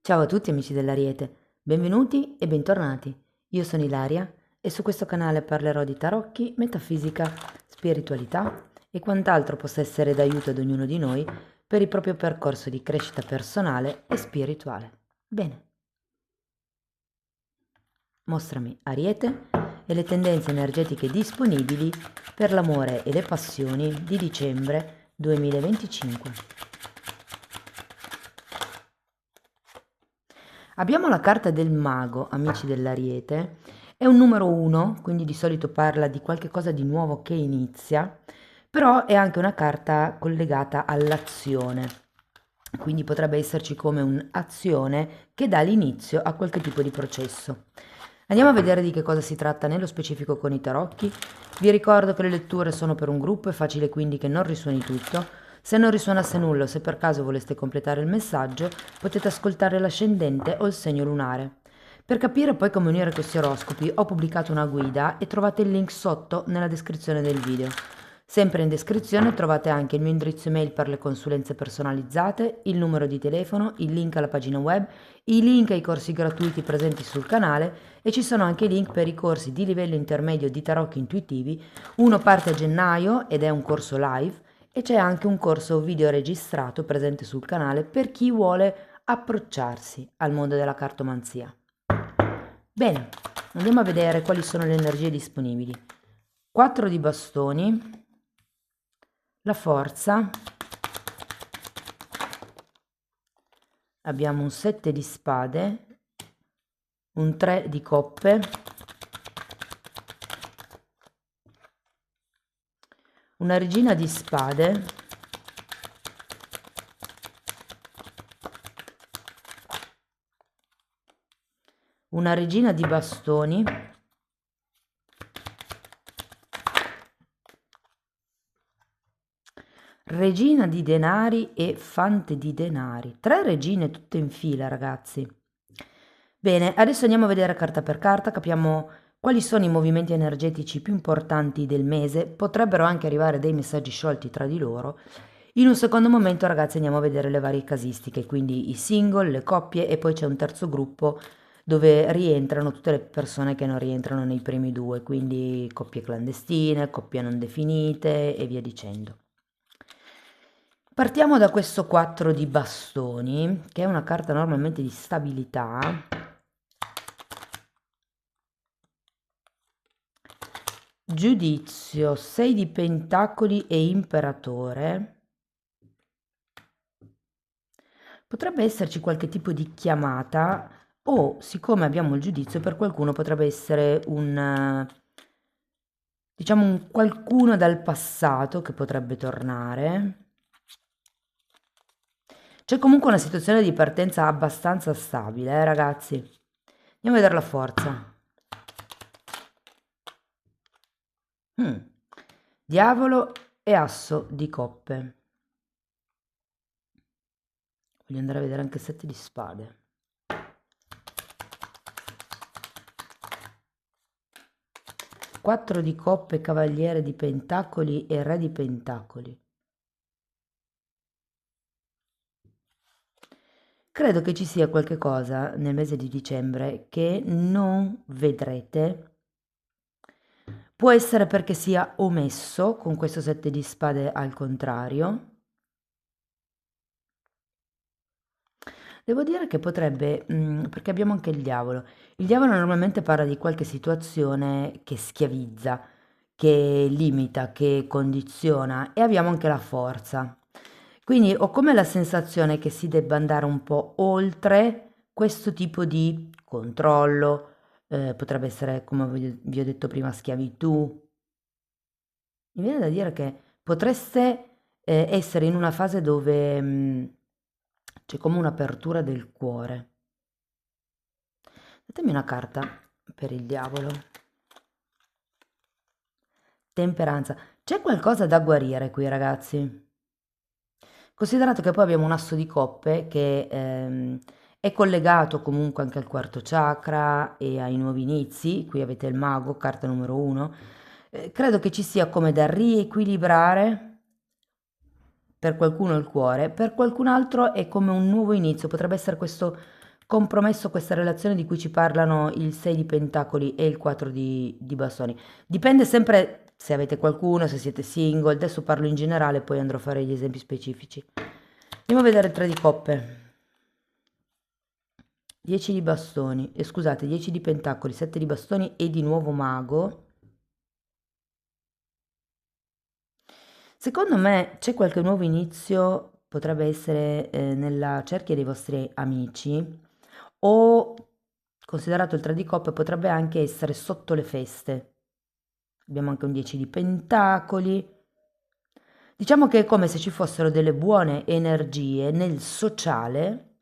Ciao a tutti amici dell'Ariete, benvenuti e bentornati. Io sono Ilaria e su questo canale parlerò di tarocchi, metafisica, spiritualità e quant'altro possa essere d'aiuto ad ognuno di noi per il proprio percorso di crescita personale e spirituale. Bene, mostrami Ariete e le tendenze energetiche disponibili per l'amore e le passioni di dicembre 2025. Abbiamo la carta del mago, amici dell'Ariete, è un numero 1, quindi di solito parla di qualche cosa di nuovo che inizia, però è anche una carta collegata all'azione, quindi potrebbe esserci come un'azione che dà l'inizio a qualche tipo di processo. Andiamo a vedere di che cosa si tratta nello specifico con i tarocchi. Vi ricordo che le letture sono per un gruppo, è facile quindi che non risuoni tutto. Se non risuonasse nulla o se per caso voleste completare il messaggio, potete ascoltare l'ascendente o il segno lunare. Per capire poi come unire questi oroscopi ho pubblicato una guida e trovate il link sotto nella descrizione del video. Sempre in descrizione trovate anche il mio indirizzo email per le consulenze personalizzate, il numero di telefono, il link alla pagina web, i link ai corsi gratuiti presenti sul canale e ci sono anche i link per i corsi di livello intermedio di tarocchi intuitivi. Uno parte a gennaio ed è un corso live e c'è anche un corso video registrato presente sul canale per chi vuole approcciarsi al mondo della cartomanzia. Bene, andiamo a vedere quali sono le energie disponibili. 4 di bastoni, la forza, abbiamo un 7 di spade, un 3 di coppe, una regina di spade, una regina di bastoni, regina di denari e fante di denari. 3 regine tutte in fila, ragazzi. Bene, adesso andiamo a vedere carta per carta, capiamo quali sono i movimenti energetici più importanti del mese. Potrebbero anche arrivare dei messaggi sciolti tra di loro. In un secondo momento, ragazzi, andiamo a vedere le varie casistiche, quindi i single, le coppie e poi c'è un terzo gruppo dove rientrano tutte le persone che non rientrano nei primi due, quindi coppie clandestine, coppie non definite e via dicendo. Partiamo da questo 4 di bastoni, che è una carta normalmente di stabilità. Giudizio, 6 di pentacoli e imperatore. Potrebbe esserci qualche tipo di chiamata o, siccome abbiamo il giudizio, per qualcuno potrebbe essere diciamo un qualcuno dal passato che potrebbe tornare. C'è comunque una situazione di partenza abbastanza stabile, ragazzi. Andiamo a vedere la forza. Diavolo e asso di coppe. Voglio andare a vedere anche il 7 di spade. Quattro di coppe, cavaliere di pentacoli e re di pentacoli. Credo che ci sia qualche cosa nel mese di dicembre che non vedrete. Può essere perché sia omesso con questo 7 di spade al contrario. Devo dire che potrebbe, perché abbiamo anche il diavolo. Il diavolo normalmente parla di qualche situazione che schiavizza, che limita, che condiziona e abbiamo anche la forza. Quindi ho come la sensazione che si debba andare un po' oltre questo tipo di controllo, potrebbe essere, come vi ho detto prima, schiavitù. Mi viene da dire che potreste essere in una fase dove c'è come un'apertura del cuore. Datemi una carta per il diavolo. Temperanza. C'è qualcosa da guarire qui, ragazzi. Considerato che poi abbiamo un asso di coppe che è collegato comunque anche al quarto chakra e ai nuovi inizi. Qui avete il mago, carta numero 1. Credo che ci sia come da riequilibrare per qualcuno il cuore, per qualcun altro è come un nuovo inizio, potrebbe essere questo compromesso questa relazione di cui ci parlano il 6 di pentacoli e il 4 di bastoni. Dipende sempre se avete qualcuno, se siete single, adesso parlo in generale, poi andrò a fare gli esempi specifici. Andiamo a vedere il 3 di coppe. 10 di bastoni, scusate, 10 di pentacoli, 7 di bastoni e di nuovo mago. Secondo me c'è qualche nuovo inizio, potrebbe essere nella cerchia dei vostri amici o, considerato il 3 di coppe, potrebbe anche essere sotto le feste. Abbiamo anche un 10 di pentacoli. Diciamo che è come se ci fossero delle buone energie nel sociale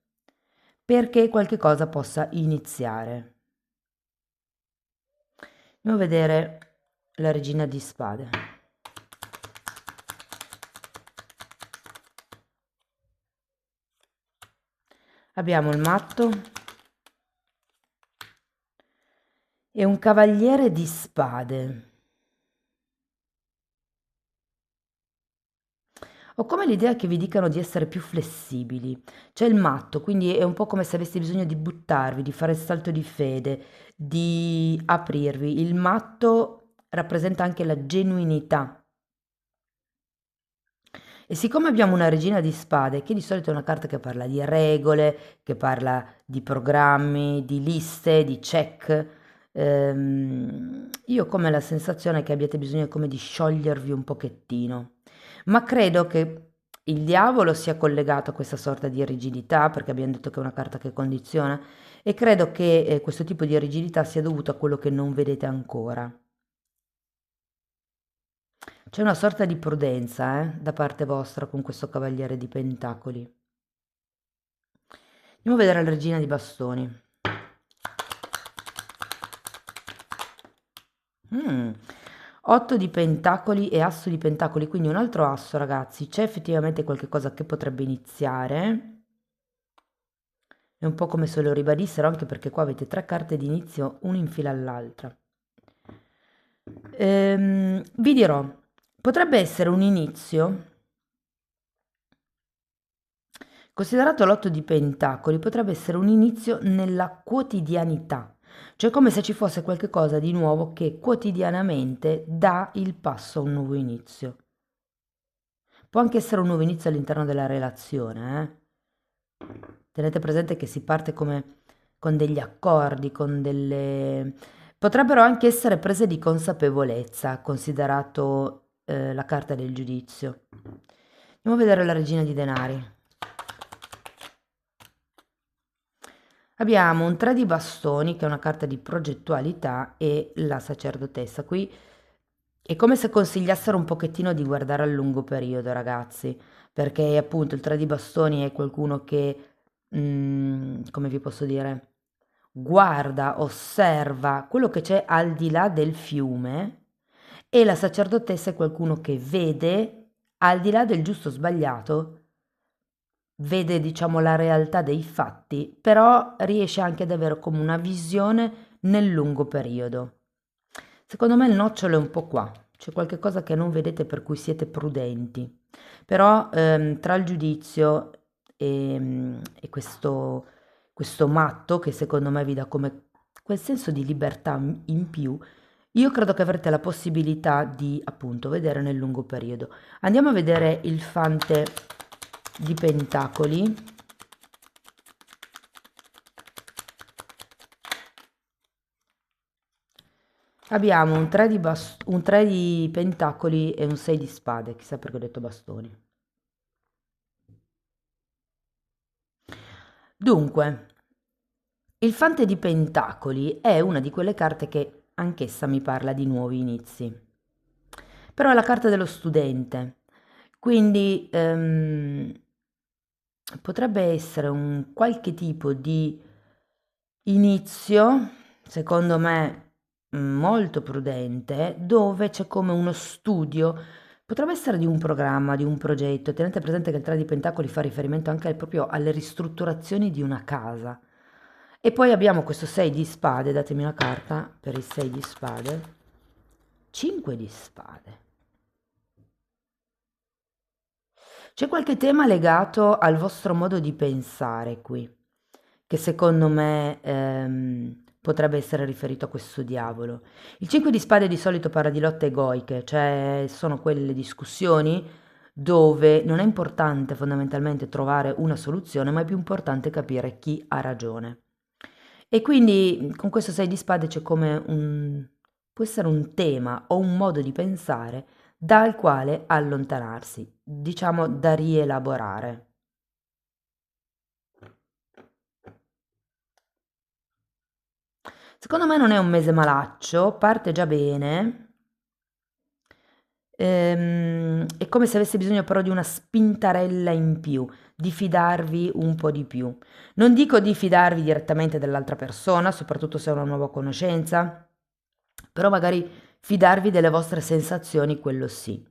perché qualche cosa possa iniziare. Andiamo a vedere la regina di spade. Abbiamo il matto e un cavaliere di spade. Ho come l'idea che vi dicano di essere più flessibili. C'è il matto, quindi è un po' come se aveste bisogno di buttarvi, di fare il salto di fede, di aprirvi. Il matto rappresenta anche la genuinità. E siccome abbiamo una regina di spade, che di solito è una carta che parla di regole, che parla di programmi, di liste, di check, io ho come la sensazione che abbiate bisogno come di sciogliervi un pochettino. Ma credo che il diavolo sia collegato a questa sorta di rigidità, perché abbiamo detto che è una carta che condiziona, e credo che questo tipo di rigidità sia dovuto a quello che non vedete ancora. C'è una sorta di prudenza, da parte vostra con questo cavaliere di pentacoli. Andiamo a vedere la regina di bastoni. 8 di pentacoli e asso di pentacoli, quindi un altro asso, ragazzi. C'è effettivamente qualche cosa che potrebbe iniziare. È un po' come se lo ribadissero, anche perché qua avete 3 carte di inizio, una in fila all'altra. Vi dirò, potrebbe essere un inizio. Considerato l'otto di pentacoli, potrebbe essere un inizio nella quotidianità, cioè come se ci fosse qualche cosa di nuovo che quotidianamente dà il passo a un nuovo inizio. Può anche essere un nuovo inizio all'interno della relazione, Tenete presente che si parte come con degli accordi, con delle... Potrebbero anche essere prese di consapevolezza, considerato la carta del giudizio. Andiamo a vedere la regina di denari. Abbiamo un 3 di bastoni, che è una carta di progettualità, e la sacerdotessa. Qui è come se consigliassero un pochettino di guardare al lungo periodo, ragazzi, perché appunto il 3 di bastoni è qualcuno che, come vi posso dire, guarda, osserva quello che c'è al di là del fiume, e la sacerdotessa è qualcuno che vede al di là del giusto o sbagliato, vede, diciamo, la realtà dei fatti, però riesce anche ad avere come una visione nel lungo periodo. Secondo me il nocciolo è un po' qua, c'è qualche cosa che non vedete per cui siete prudenti, però tra il giudizio e questo matto che secondo me vi dà come quel senso di libertà in più, io credo che avrete la possibilità di appunto vedere nel lungo periodo. Andiamo a vedere il fante di pentacoli. Abbiamo un 3 di pentacoli e un 6 di spade, chissà perché ho detto bastoni. Dunque, il fante di pentacoli è una di quelle carte che anch'essa mi parla di nuovi inizi, però è la carta dello studente, quindi potrebbe essere un qualche tipo di inizio, secondo me molto prudente, dove c'è come uno studio, potrebbe essere di un programma, di un progetto. Tenete presente che il 3 di Pentacoli fa riferimento anche proprio alle ristrutturazioni di una casa. E poi abbiamo questo 6 di spade, datemi una carta per il 6 di spade, 5 di spade. C'è qualche tema legato al vostro modo di pensare qui, che secondo me potrebbe essere riferito a questo diavolo. Il 5 di spade di solito parla di lotte egoiche, cioè sono quelle discussioni dove non è importante fondamentalmente trovare una soluzione, ma è più importante capire chi ha ragione. E quindi con questo 6 di spade c'è come può essere un tema o un modo di pensare dal quale allontanarsi, diciamo da rielaborare. Secondo me non è un mese malaccio, parte già bene. È come se avesse bisogno però di una spintarella in più, di fidarvi un po' di più. Non dico di fidarvi direttamente dell'altra persona, soprattutto se è una nuova conoscenza, però magari fidarvi delle vostre sensazioni, quello sì.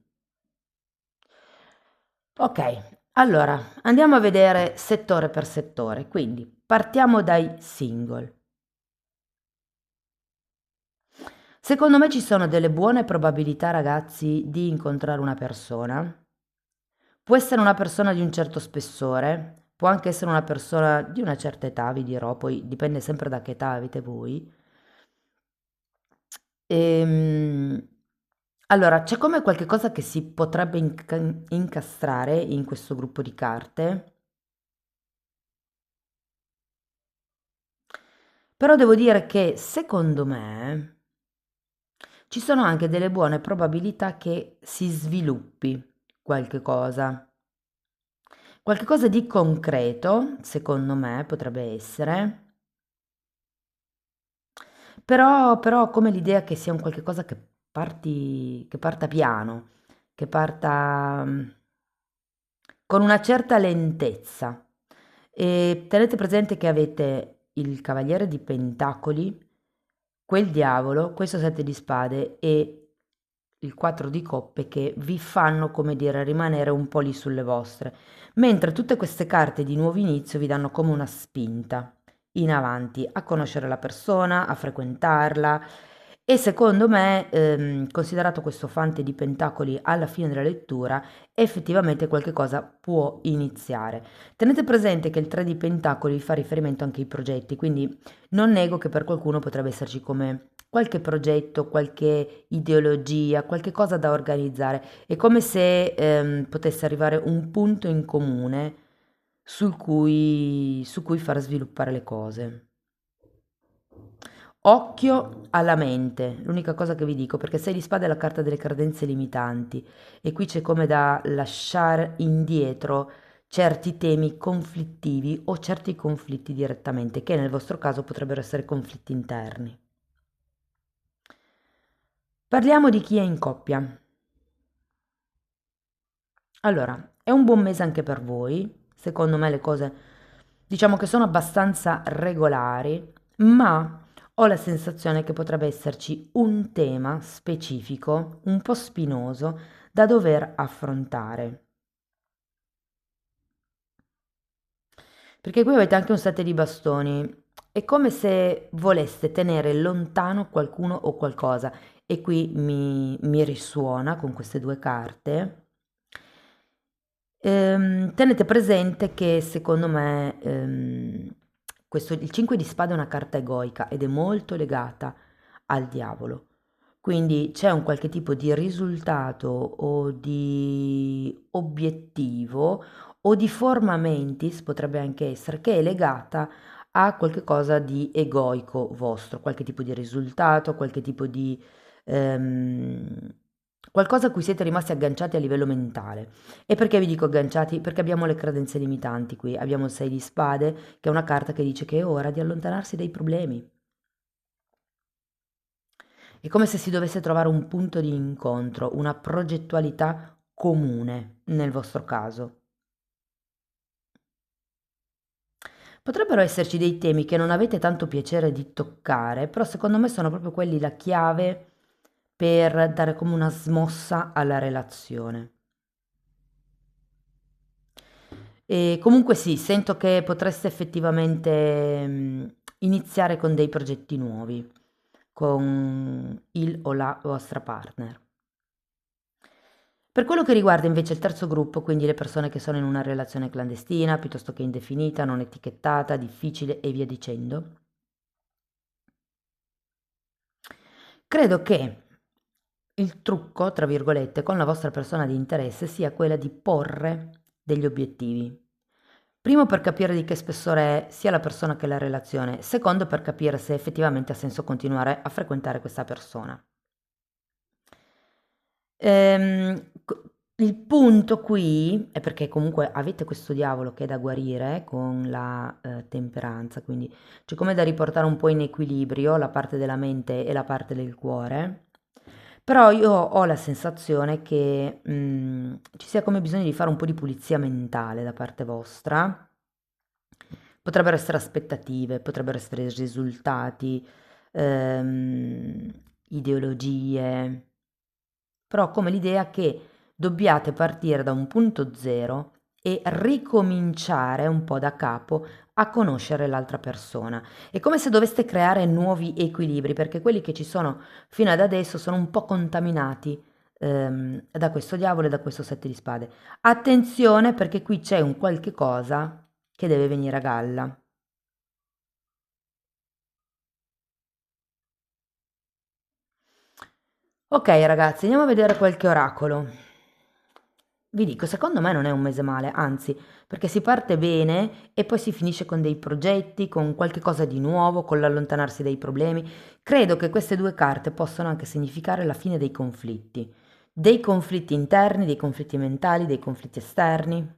Ok, allora andiamo a vedere settore per settore. Quindi partiamo dai single. Secondo me ci sono delle buone probabilità, ragazzi, di incontrare una persona. Può essere una persona di un certo spessore, può anche essere una persona di una certa età, vi dirò, poi dipende sempre da che età avete voi. Ehm, allora, c'è come qualche cosa che si potrebbe incastrare in questo gruppo di carte, però devo dire che secondo me ci sono anche delle buone probabilità che si sviluppi qualche cosa. Qualche cosa di concreto, secondo me, potrebbe essere, però come l'idea che sia un qualche cosa che parta piano, che parta con una certa lentezza. E tenete presente che avete il Cavaliere di Pentacoli, quel diavolo, questo 7 di spade e il 4 di coppe che vi fanno, come dire, rimanere un po' lì sulle vostre, mentre tutte queste carte di nuovo inizio vi danno come una spinta in avanti a conoscere la persona, a frequentarla e secondo me, considerato questo fante di pentacoli alla fine della lettura, effettivamente qualche cosa può iniziare. Tenete presente che il 3 di pentacoli fa riferimento anche ai progetti, quindi non nego che per qualcuno potrebbe esserci come qualche progetto, qualche ideologia, qualche cosa da organizzare. È come se potesse arrivare un punto in comune su cui far sviluppare le cose. Occhio alla mente, l'unica cosa che vi dico, perché 6 di spade è la carta delle credenze limitanti e qui c'è come da lasciare indietro certi temi conflittivi o certi conflitti direttamente, che nel vostro caso potrebbero essere conflitti interni. Parliamo di chi è in coppia. Allora, è un buon mese anche per voi, secondo me le cose diciamo che sono abbastanza regolari, ma ho la sensazione che potrebbe esserci un tema specifico, un po' spinoso, da dover affrontare. Perché qui avete anche un 7 di bastoni. È come se voleste tenere lontano qualcuno o qualcosa. E qui mi risuona con queste due carte. Tenete presente che secondo me il 5 di spade è una carta egoica ed è molto legata al diavolo. Quindi c'è un qualche tipo di risultato o di obiettivo o di forma mentis, potrebbe anche essere, che è legata a qualche cosa di egoico vostro, qualche tipo di risultato, qualche tipo di ehm, qualcosa a cui siete rimasti agganciati a livello mentale. E perché vi dico agganciati? Perché abbiamo le credenze limitanti qui, abbiamo il 6 di spade, che è una carta che dice che è ora di allontanarsi dai problemi. È come se si dovesse trovare un punto di incontro, una progettualità comune nel vostro caso. Potrebbero esserci dei temi che non avete tanto piacere di toccare, però secondo me sono proprio quelli la chiave per dare come una smossa alla relazione. E comunque sì, sento che potreste effettivamente iniziare con dei progetti nuovi, con il o la vostra partner. Per quello che riguarda invece il terzo gruppo, quindi le persone che sono in una relazione clandestina, piuttosto che indefinita, non etichettata, difficile e via dicendo, credo che il trucco, tra virgolette, con la vostra persona di interesse sia quella di porre degli obiettivi. Primo per capire di che spessore è sia la persona che la relazione, secondo per capire se effettivamente ha senso continuare a frequentare questa persona. Il punto qui è perché comunque avete questo diavolo che è da guarire con la temperanza, quindi c'è come da riportare un po' in equilibrio la parte della mente e la parte del cuore. Però io ho la sensazione che ci sia come bisogno di fare un po' di pulizia mentale da parte vostra. Potrebbero essere aspettative, potrebbero essere risultati, ehm, ideologie, però come l'idea che dobbiate partire da un punto zero e ricominciare un po' da capo a conoscere l'altra persona. È come se doveste creare nuovi equilibri, perché quelli che ci sono fino ad adesso sono un po' contaminati da questo diavolo e da questo sette di spade. Attenzione perché qui c'è un qualche cosa che deve venire a galla. Ok ragazzi, andiamo a vedere qualche oracolo. Vi dico, secondo me non è un mese male, anzi, perché si parte bene e poi si finisce con dei progetti, con qualche cosa di nuovo, con l'allontanarsi dai problemi. Credo che queste due carte possano anche significare la fine dei conflitti interni, dei conflitti mentali, dei conflitti esterni.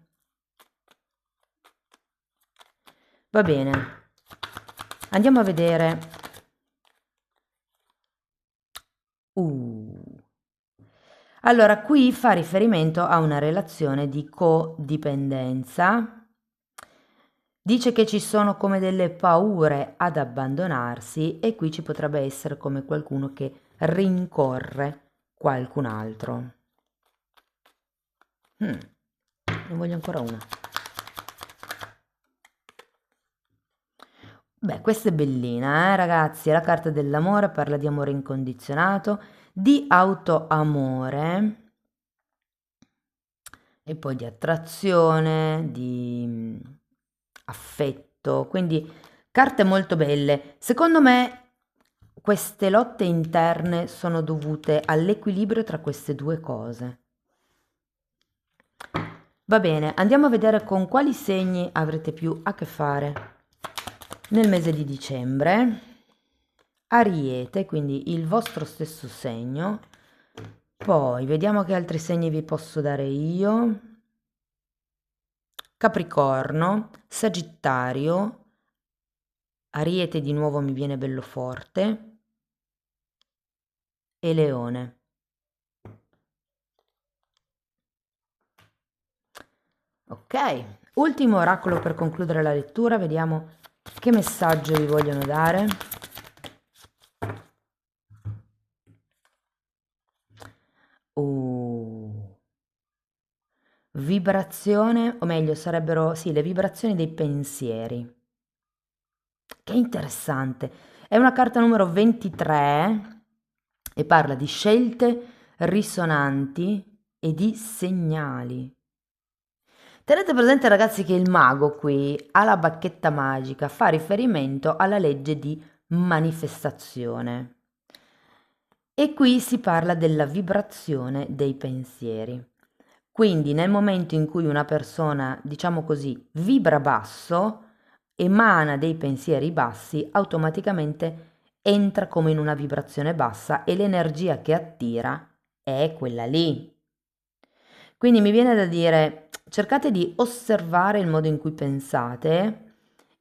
Va bene, andiamo a vedere. Uh. Allora, qui fa riferimento a una relazione di codipendenza. Dice che ci sono come delle paure ad abbandonarsi e qui ci potrebbe essere come qualcuno che rincorre qualcun altro. Ne voglio ancora una. Beh, questa è bellina, ragazzi? È la carta dell'amore, parla di amore incondizionato, di autoamore e poi di attrazione, di affetto, quindi carte molto belle. Secondo me queste lotte interne sono dovute all'equilibrio tra queste due cose. Va bene, andiamo a vedere con quali segni avrete più a che fare nel mese di dicembre. Ariete, quindi il vostro stesso segno. Poi vediamo che altri segni vi posso dare io. Capricorno, Sagittario, Ariete di nuovo mi viene bello forte e Leone. Ok, ultimo oracolo per concludere la lettura, vediamo che messaggio vi vogliono dare. Vibrazione, o meglio sarebbero, sì, le vibrazioni dei pensieri. Che interessante. È una carta numero 23 e parla di scelte risonanti e di segnali. Tenete presente ragazzi che il mago qui ha la bacchetta magica, fa riferimento alla legge di manifestazione. E qui si parla della vibrazione dei pensieri. Quindi nel momento in cui una persona, diciamo così, vibra basso, emana dei pensieri bassi, automaticamente entra come in una vibrazione bassa e l'energia che attira è quella lì. Quindi mi viene da dire, cercate di osservare il modo in cui pensate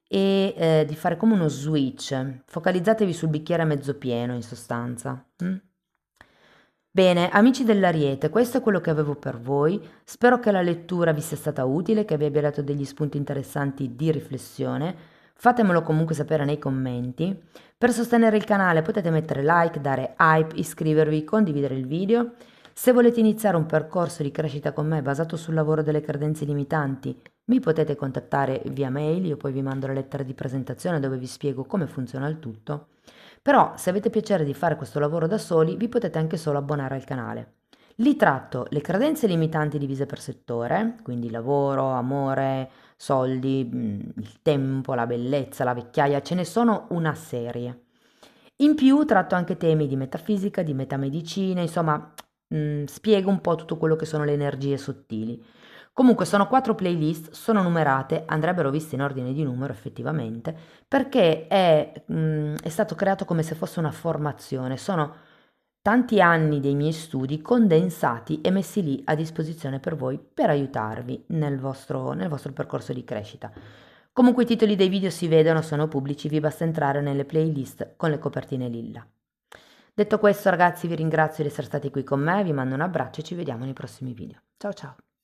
e di fare come uno switch, focalizzatevi sul bicchiere mezzo pieno in sostanza. Bene, amici dell'Ariete, questo è quello che avevo per voi. Spero che la lettura vi sia stata utile, che vi abbia dato degli spunti interessanti di riflessione. Fatemelo comunque sapere nei commenti. Per sostenere il canale potete mettere like, dare hype, iscrivervi, condividere il video. Se volete iniziare un percorso di crescita con me basato sul lavoro delle credenze limitanti, mi potete contattare via mail, io poi vi mando la lettera di presentazione dove vi spiego come funziona il tutto. Però se avete piacere di fare questo lavoro da soli, vi potete anche solo abbonare al canale. Lì tratto le credenze limitanti divise per settore, quindi lavoro, amore, soldi, il tempo, la bellezza, la vecchiaia, ce ne sono una serie. In più tratto anche temi di metafisica, di metamedicina, insomma, spiego un po' tutto quello che sono le energie sottili. Comunque sono 4 playlist, sono numerate, andrebbero viste in ordine di numero effettivamente, perché è stato creato come se fosse una formazione. Sono tanti anni dei miei studi condensati e messi lì a disposizione per voi per aiutarvi nel vostro percorso di crescita. Comunque i titoli dei video si vedono, sono pubblici, vi basta entrare nelle playlist con le copertine lilla. Detto questo ragazzi vi ringrazio di essere stati qui con me, vi mando un abbraccio e ci vediamo nei prossimi video. Ciao ciao!